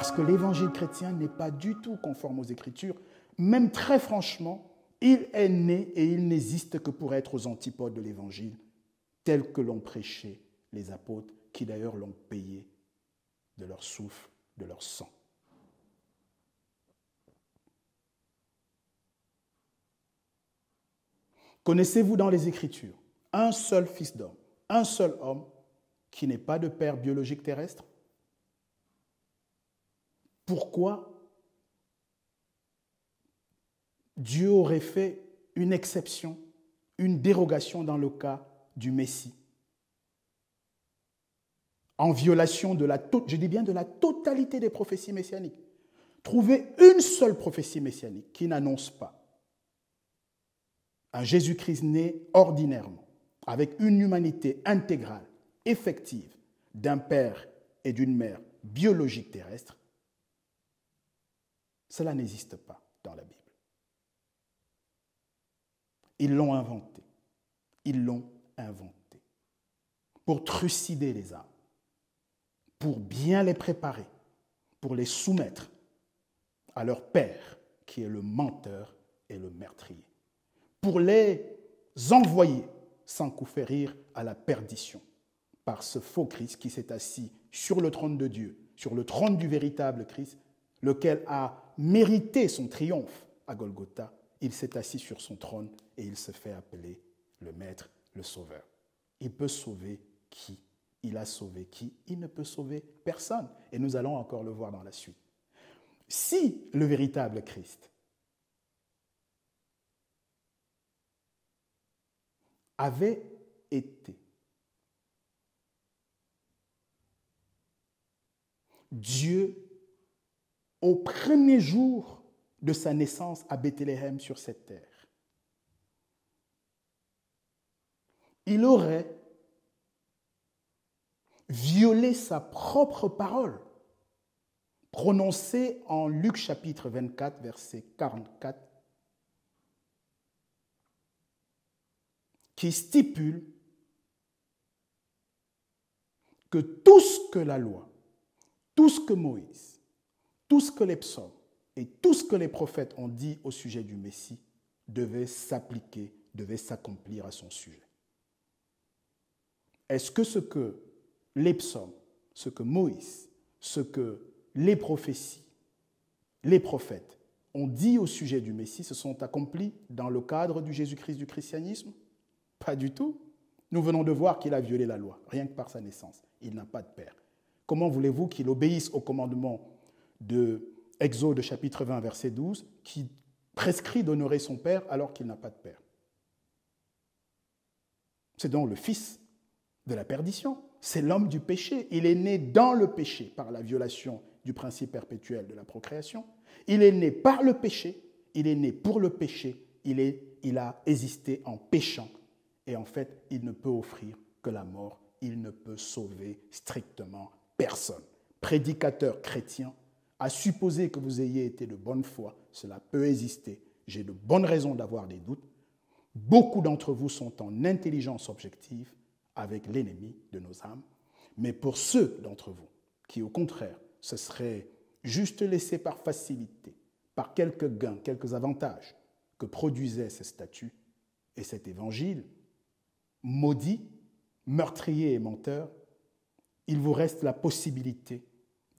Parce que l'évangile chrétien n'est pas du tout conforme aux Écritures. Même très franchement, il est né et il n'existe que pour être aux antipodes de l'évangile, tel que l'ont prêché les apôtres, qui d'ailleurs l'ont payé de leur souffle, de leur sang. Connaissez-vous dans les Écritures un seul fils d'homme, un seul homme qui n'ait pas de père biologique terrestre? Pourquoi Dieu aurait fait une exception, une dérogation dans le cas du Messie, en violation de je dis bien de la totalité des prophéties messianiques? Trouvez une seule prophétie messianique qui n'annonce pas un Jésus-Christ né ordinairement, avec une humanité intégrale, effective, d'un père et d'une mère biologique terrestre. Cela n'existe pas dans la Bible. Ils l'ont inventé. Ils l'ont inventé pour trucider les âmes, pour bien les préparer, pour les soumettre à leur père, qui est le menteur et le meurtrier, pour les envoyer sans coup férir à la perdition par ce faux Christ qui s'est assis sur le trône de Dieu, sur le trône du véritable Christ, lequel a mérité son triomphe à Golgotha. Il s'est assis sur son trône et il se fait appeler le Maître, le Sauveur. Il peut sauver qui? Il a sauvé qui? Il ne peut sauver personne. Et nous allons encore le voir dans la suite. Si le véritable Christ avait été Dieu au premier jour de sa naissance à Bethléem sur cette terre, il aurait violé sa propre parole prononcée en Luc chapitre 24, verset 44, qui stipule que tout ce que la loi, tout ce que Moïse, tout ce que les psaumes et tout ce que les prophètes ont dit au sujet du Messie devait s'appliquer, devait s'accomplir à son sujet. Est-ce que ce que les psaumes, ce que Moïse, ce que les prophéties, les prophètes ont dit au sujet du Messie se sont accomplis dans le cadre du Jésus-Christ du christianisme? Pas du tout. Nous venons de voir qu'il a violé la loi, rien que par sa naissance. Il n'a pas de père. Comment voulez-vous qu'il obéisse au commandement de Exode chapitre 20, verset 12, qui prescrit d'honorer son père alors qu'il n'a pas de père? C'est donc le fils de la perdition. C'est l'homme du péché. Il est né dans le péché par la violation du principe perpétuel de la procréation. Il est né par le péché. Il est né pour le péché. Il a existé en péchant. Et en fait, il ne peut offrir que la mort. Il ne peut sauver strictement personne. Prédicateur chrétien, à supposer que vous ayez été de bonne foi, cela peut exister. J'ai de bonnes raisons d'avoir des doutes. Beaucoup d'entre vous sont en intelligence objective avec l'ennemi de nos âmes. Mais pour ceux d'entre vous qui, au contraire, se seraient juste laissés par facilité, par quelques gains, quelques avantages que produisaient ces statuts et cet évangile, maudit, meurtrier et menteur, il vous reste la possibilité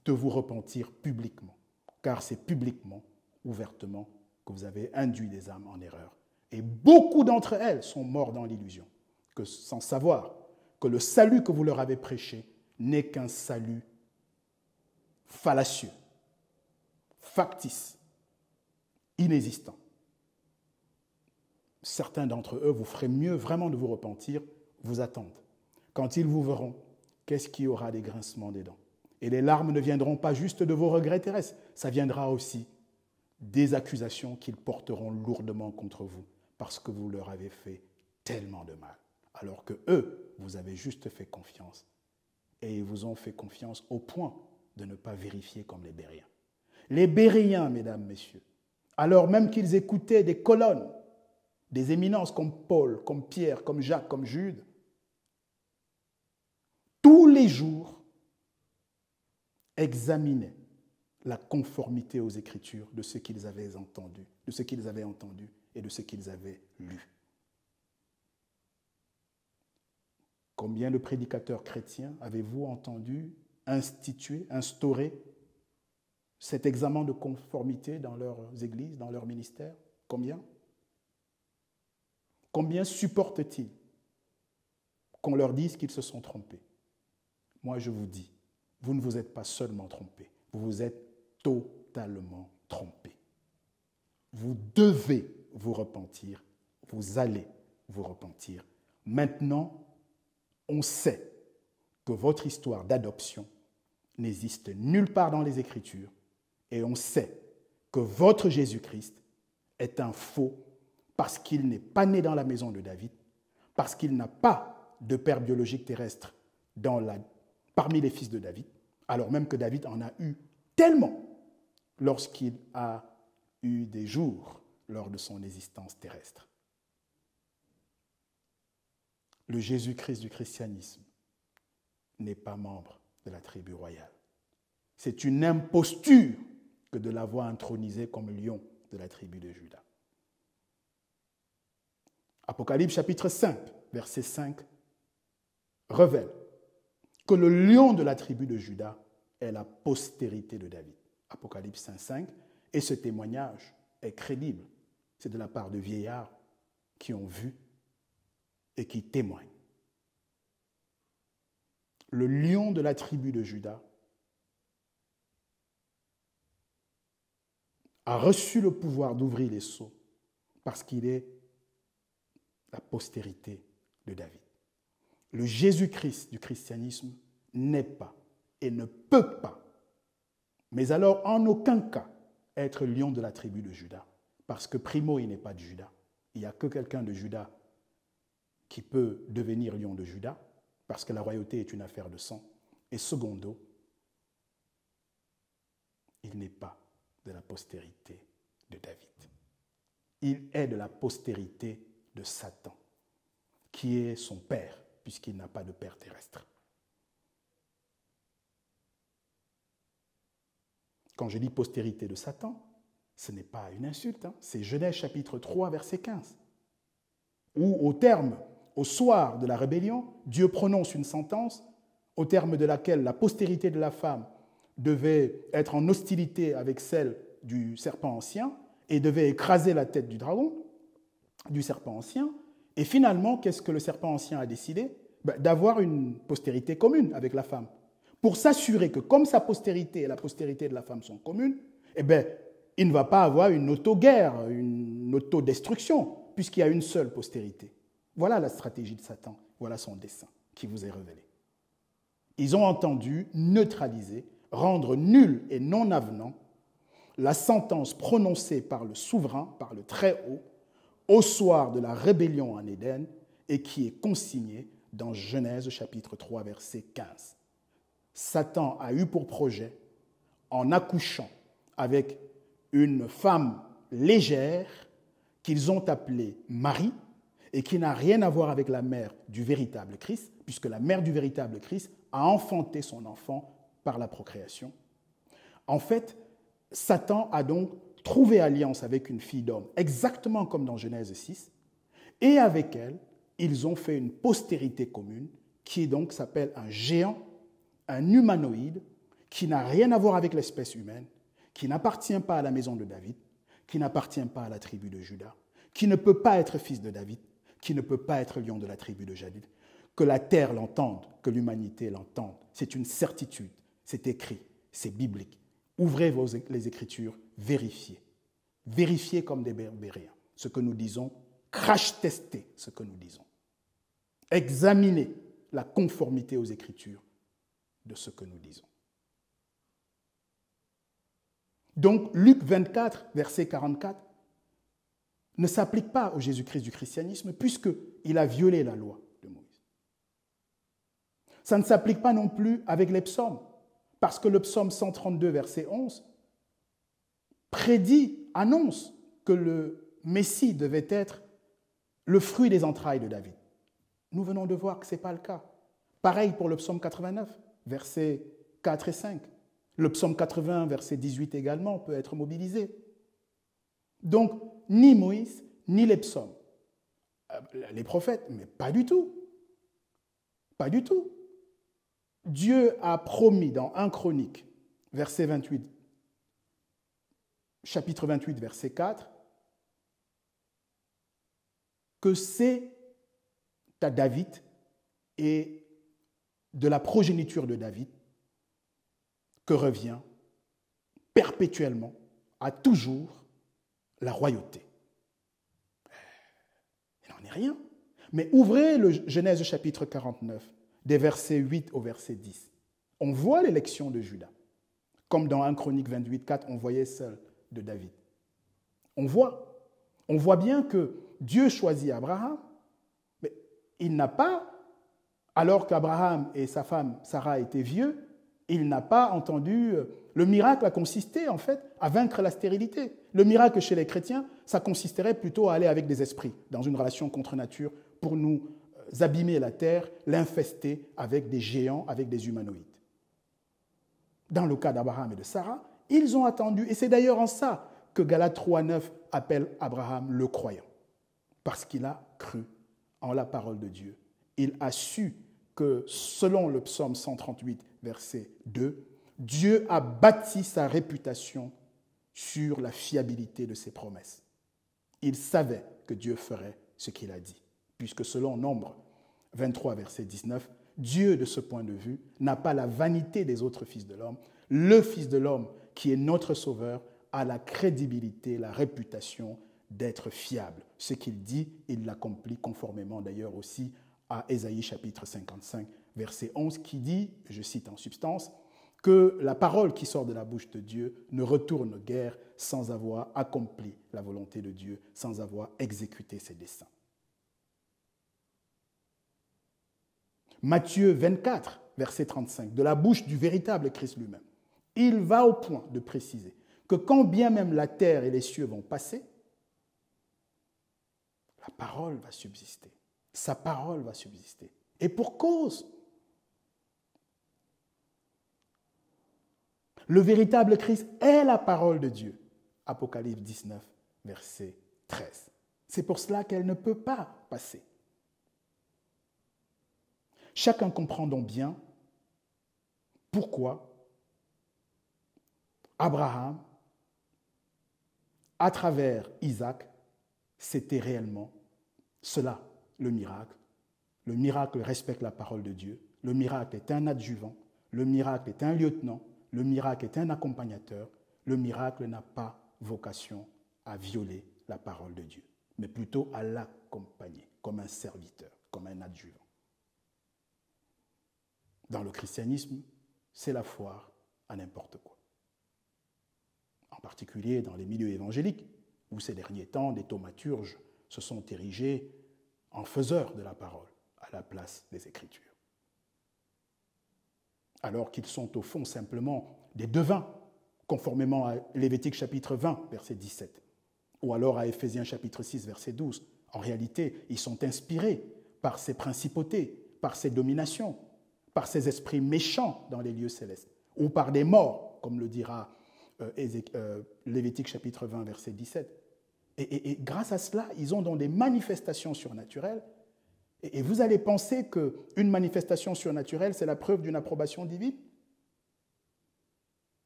de vous repentir publiquement, car c'est publiquement, ouvertement, que vous avez induit des âmes en erreur. Et beaucoup d'entre elles sont mortes dans l'illusion, que sans savoir que le salut que vous leur avez prêché n'est qu'un salut fallacieux, factice, inexistant. Certains d'entre eux vous feraient mieux vraiment de vous repentir, vous attendent. Quand ils vous verront, qu'est-ce qu'il y aura des grincements des dents? Et les larmes ne viendront pas juste de vos regrets terrestres, ça viendra aussi des accusations qu'ils porteront lourdement contre vous, parce que vous leur avez fait tellement de mal. Alors que eux, vous avez juste fait confiance. Et ils vous ont fait confiance au point de ne pas vérifier comme les Bériens. Les Bériens, mesdames, messieurs, alors même qu'ils écoutaient des colonnes, des éminences comme Paul, comme Pierre, comme Jacques, comme Jude, tous les jours examinaient la conformité aux Écritures de ce qu'ils avaient entendu, de ce qu'ils avaient entendu et de ce qu'ils avaient lu. Combien de prédicateurs chrétiens avez-vous entendu instaurer cet examen de conformité dans leurs églises, dans leurs ministères? Combien? Combien supportent-ils qu'on leur dise qu'ils se sont trompés? Moi, je vous dis, vous ne vous êtes pas seulement trompés, vous vous êtes totalement trompés. Vous devez vous repentir, vous allez vous repentir. Maintenant, on sait que votre histoire d'adoption n'existe nulle part dans les Écritures et on sait que votre Jésus-Christ est un faux parce qu'il n'est pas né dans la maison de David, parce qu'il n'a pas de père biologique terrestre parmi les fils de David, alors même que David en a eu tellement lorsqu'il a eu des jours lors de son existence terrestre. Le Jésus-Christ du christianisme n'est pas membre de la tribu royale. C'est une imposture que de l'avoir intronisé comme lion de la tribu de Juda. Apocalypse chapitre 5, verset 5, révèle que le lion de la tribu de Juda est la postérité de David. Apocalypse 5, 5, et ce témoignage est crédible. C'est de la part de vieillards qui ont vu et qui témoignent. Le lion de la tribu de Juda a reçu le pouvoir d'ouvrir les sceaux parce qu'il est la postérité de David. Le Jésus-Christ du christianisme n'est pas et ne peut pas, mais alors en aucun cas, être lion de la tribu de Juda, parce que primo, il n'est pas de Juda. Il n'y a que quelqu'un de Juda qui peut devenir lion de Juda, parce que la royauté est une affaire de sang. Et secondo, il n'est pas de la postérité de David. Il est de la postérité de Satan, qui est son père, puisqu'il n'a pas de père terrestre. Quand je dis postérité de Satan, ce n'est pas une insulte, c'est Genèse chapitre 3, verset 15, où au soir de la rébellion, Dieu prononce une sentence au terme de laquelle la postérité de la femme devait être en hostilité avec celle du serpent ancien et devait écraser la tête du dragon, du serpent ancien. Et finalement, qu'est-ce que le serpent ancien a décidé? D'avoir une postérité commune avec la femme. Pour s'assurer que comme sa postérité et la postérité de la femme sont communes, il ne va pas avoir une auto-guerre, une autodestruction, puisqu'il y a une seule postérité. Voilà la stratégie de Satan, voilà son dessein qui vous est révélé. Ils ont entendu neutraliser, rendre nul et non avenant la sentence prononcée par le souverain, par le Très-Haut, au soir de la rébellion en Éden et qui est consignée dans Genèse chapitre 3, verset 15. Satan a eu pour projet, en accouchant avec une femme légère qu'ils ont appelée Marie, et qui n'a rien à voir avec la mère du véritable Christ, puisque la mère du véritable Christ a enfanté son enfant par la procréation. En fait, Satan a donc trouvé alliance avec une fille d'homme, exactement comme dans Genèse 6, et avec elle, ils ont fait une postérité commune, qui donc s'appelle un géant, un humanoïde, qui n'a rien à voir avec l'espèce humaine, qui n'appartient pas à la maison de David, qui n'appartient pas à la tribu de Juda, qui ne peut pas être fils de David, qui ne peut pas être lion de la tribu de David. Que la terre l'entende, que l'humanité l'entende. C'est une certitude, c'est écrit, c'est biblique. Ouvrez les Écritures, vérifiez. Vérifiez comme des berbériens ce que nous disons, crash-testez ce que nous disons. Examinez la conformité aux Écritures de ce que nous disons. Donc, Luc 24, verset 44, ne s'applique pas au Jésus-Christ du christianisme puisqu'il a violé la loi de Moïse. Ça ne s'applique pas non plus avec les psaumes, parce que le psaume 132, verset 11, annonce que le Messie devait être le fruit des entrailles de David. Nous venons de voir que ce n'est pas le cas. Pareil pour le psaume 89, versets 4 et 5. Le psaume 80, verset 18 également, peut être mobilisé. Donc, ni Moïse, ni les psaumes. Les prophètes, mais pas du tout. Pas du tout. Dieu a promis dans 1 Chronique, verset 28, chapitre 28, verset 4, que c'est à David et de la progéniture de David que revient perpétuellement, à toujours, la royauté. Il n'en est rien. Mais ouvrez le Genèse chapitre 49, des versets 8 au verset 10. On voit l'élection de Juda. Comme dans 1 Chronique 28, 4, on voyait seul de David. On voit bien que Dieu choisit Abraham, mais il n'a pas, alors qu'Abraham et sa femme Sarah étaient vieux, il n'a pas entendu. Le miracle a consisté, en fait, à vaincre la stérilité. Le miracle chez les chrétiens, ça consisterait plutôt à aller avec des esprits, dans une relation contre nature, pour nous abîmer la terre, l'infester avec des géants, avec des humanoïdes. Dans le cas d'Abraham et de Sarah, ils ont attendu, et c'est d'ailleurs en ça que Galates 3,9 appelle Abraham le croyant, parce qu'il a cru en la parole de Dieu. Il a su que, selon le psaume 138, verset 2, Dieu a bâti sa réputation sur la fiabilité de ses promesses. Il savait que Dieu ferait ce qu'il a dit, puisque selon Nombre 23, verset 19, Dieu, de ce point de vue, n'a pas la vanité des autres fils de l'homme. Le Fils de l'homme, qui est notre Sauveur, a la crédibilité, la réputation d'être fiable. Ce qu'il dit, il l'accomplit conformément d'ailleurs aussi à Ésaïe chapitre 55, verset 11, qui dit, je cite en substance, que la parole qui sort de la bouche de Dieu ne retourne guère sans avoir accompli la volonté de Dieu, sans avoir exécuté ses desseins. Matthieu 24, verset 35, de la bouche du véritable Christ lui-même. Il va au point de préciser que quand bien même la terre et les cieux vont passer, la parole va subsister. Sa parole va subsister. Et pour cause. Le véritable Christ est la parole de Dieu. Apocalypse 19, verset 13. C'est pour cela qu'elle ne peut pas passer. Chacun comprend donc bien pourquoi Abraham, à travers Isaac, c'était réellement cela, le miracle. Le miracle respecte la parole de Dieu. Le miracle est un adjuvant. Le miracle est un lieutenant. Le miracle est un accompagnateur. Le miracle n'a pas vocation à violer la parole de Dieu, mais plutôt à l'accompagner comme un serviteur, comme un adjuvant. Dans le christianisme, c'est la foire à n'importe quoi. En particulier dans les milieux évangéliques, où ces derniers temps, des thaumaturges se sont érigés en faiseurs de la parole à la place des Écritures. Alors qu'ils sont au fond simplement des devins, conformément à Lévitique chapitre 20, verset 17, ou alors à Éphésiens chapitre 6, verset 12. En réalité, ils sont inspirés par ces principautés, par ces dominations, par ces esprits méchants dans les lieux célestes, ou par des morts, comme le dira Lévitique chapitre 20, verset 17. Et grâce à cela, ils ont dans des manifestations surnaturelles. Et vous allez penser qu'une manifestation surnaturelle, c'est la preuve d'une approbation divine?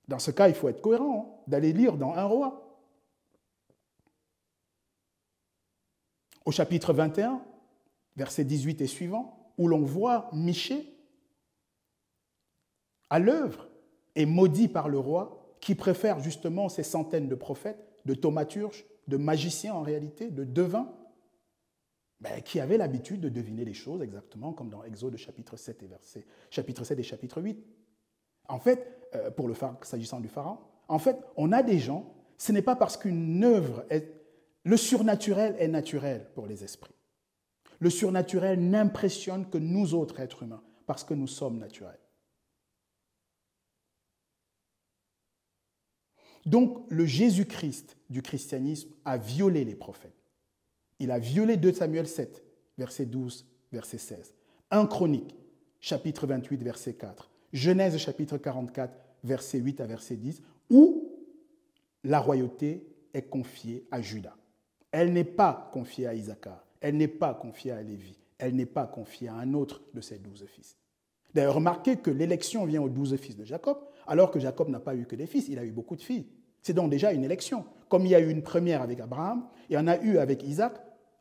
Dans ce cas, il faut être cohérent, d'aller lire dans 1 Roi. Au chapitre 21, verset 18 et suivant, où l'on voit Michée à l'œuvre et maudit par le roi, qui préfère justement ces centaines de prophètes, de thaumaturges, de magiciens en réalité, de devins, qui avaient l'habitude de deviner les choses exactement comme dans Exode chapitre 7 et chapitre 8. En fait, s'agissant du Pharaon, en fait, on a des gens, ce n'est pas parce qu'une œuvre est... Le surnaturel est naturel pour les esprits. Le surnaturel n'impressionne que nous autres êtres humains, parce que nous sommes naturels. Donc, le Jésus-Christ du christianisme a violé les prophètes. Il a violé 2 Samuel 7, verset 12, verset 16. 1 Chronique, chapitre 28, verset 4. Genèse, chapitre 44, verset 8 à verset 10, où la royauté est confiée à Juda. Elle n'est pas confiée à Isaacar, elle n'est pas confiée à Lévi, elle n'est pas confiée à un autre de ses 12 fils. D'ailleurs, remarquez que l'élection vient aux 12 fils de Jacob, alors que Jacob n'a pas eu que des fils, il a eu beaucoup de filles. C'est donc déjà une élection. Comme il y a eu une première avec Abraham, il y en a eu avec Isaac,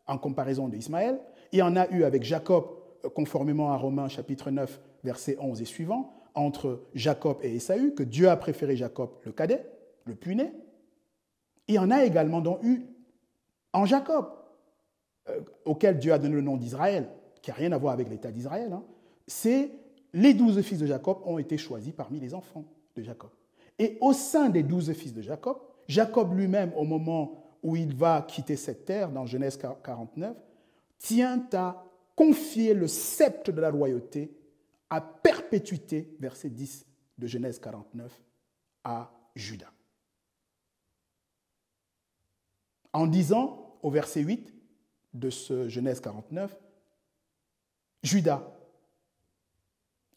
en comparaison d'Ismaël, il y en a eu avec Jacob, conformément à Romains chapitre 9, versets 11 et suivants, entre Jacob et Ésaü, que Dieu a préféré Jacob le cadet, le puîné. Il y en a également donc eu en Jacob, auquel Dieu a donné le nom d'Israël, qui n'a rien à voir avec l'État d'Israël. C'est les 12 fils de Jacob ont été choisis parmi les enfants de Jacob. Et au sein des 12 fils de Jacob, Jacob lui-même, au moment où il va quitter cette terre, dans Genèse 49, tient à confier le sceptre de la royauté à perpétuité, verset 10 de Genèse 49, à Juda. En disant, au verset 8 de ce Genèse 49, Juda,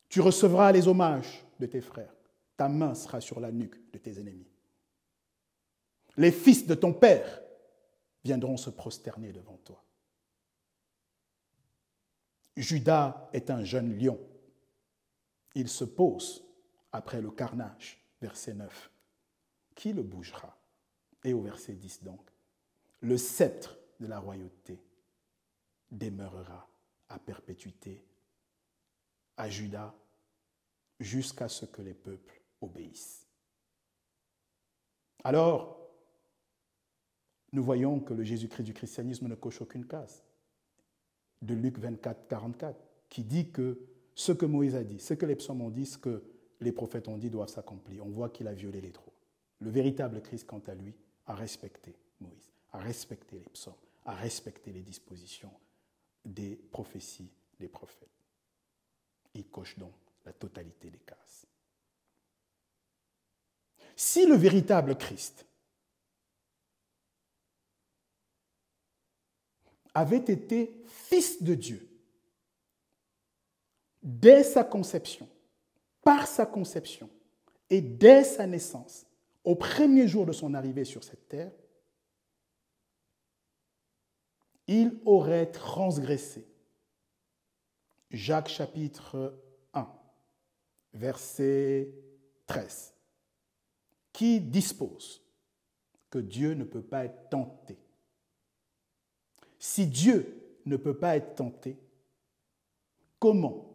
tu recevras les hommages de tes frères, ta main sera sur la nuque de tes ennemis. Les fils de ton père viendront se prosterner devant toi. Juda est un jeune lion. Il se pose après le carnage, verset 9. Qui le bougera? Et au verset 10 donc, le sceptre de la royauté demeurera à perpétuité à Juda jusqu'à ce que les peuples obéissent. Alors, nous voyons que le Jésus-Christ du christianisme ne coche aucune case. De Luc 24, 44, qui dit que ce que Moïse a dit, ce que les psaumes ont dit, ce que les prophètes ont dit doivent s'accomplir. On voit qu'il a violé les droits. Le véritable Christ, quant à lui, a respecté Moïse, a respecté les psaumes, a respecté les dispositions des prophéties des prophètes. Il coche donc la totalité des cases. Si le véritable Christ avait été fils de Dieu dès sa conception, par sa conception et dès sa naissance, au premier jour de son arrivée sur cette terre, il aurait transgressé. Jacques chapitre 1, verset 13, qui dispose que Dieu ne peut pas être tenté. Si Dieu ne peut pas être tenté, comment,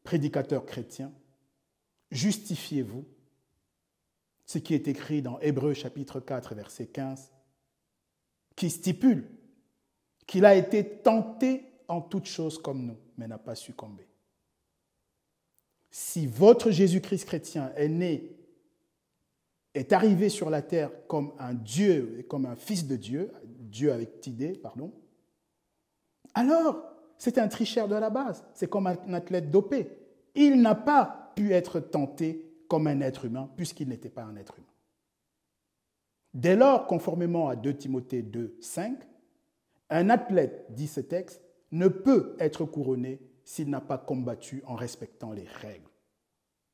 prédicateurs chrétiens, justifiez-vous ce qui est écrit dans Hébreux chapitre 4, verset 15, qui stipule qu'il a été tenté en toutes choses comme nous, mais n'a pas succombé. Si votre Jésus-Christ chrétien est né, est arrivé sur la terre comme un Dieu, comme un fils de Dieu, Dieu avec Tidé, pardon, alors c'est un tricheur de la base, c'est comme un athlète dopé. Il n'a pas pu être tenté comme un être humain, puisqu'il n'était pas un être humain. Dès lors, conformément à 2 Timothée 2, 5, un athlète, dit ce texte, ne peut être couronné s'il n'a pas combattu en respectant les règles.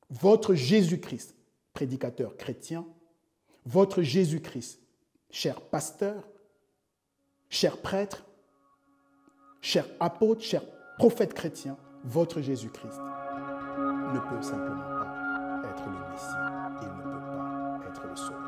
Votre Jésus-Christ, prédicateur chrétien, votre Jésus-Christ, cher pasteur, cher prêtre, cher apôtre, cher prophète chrétien, votre Jésus-Christ ne peut simplement pas être le Messie, il ne peut pas être le Sauveur.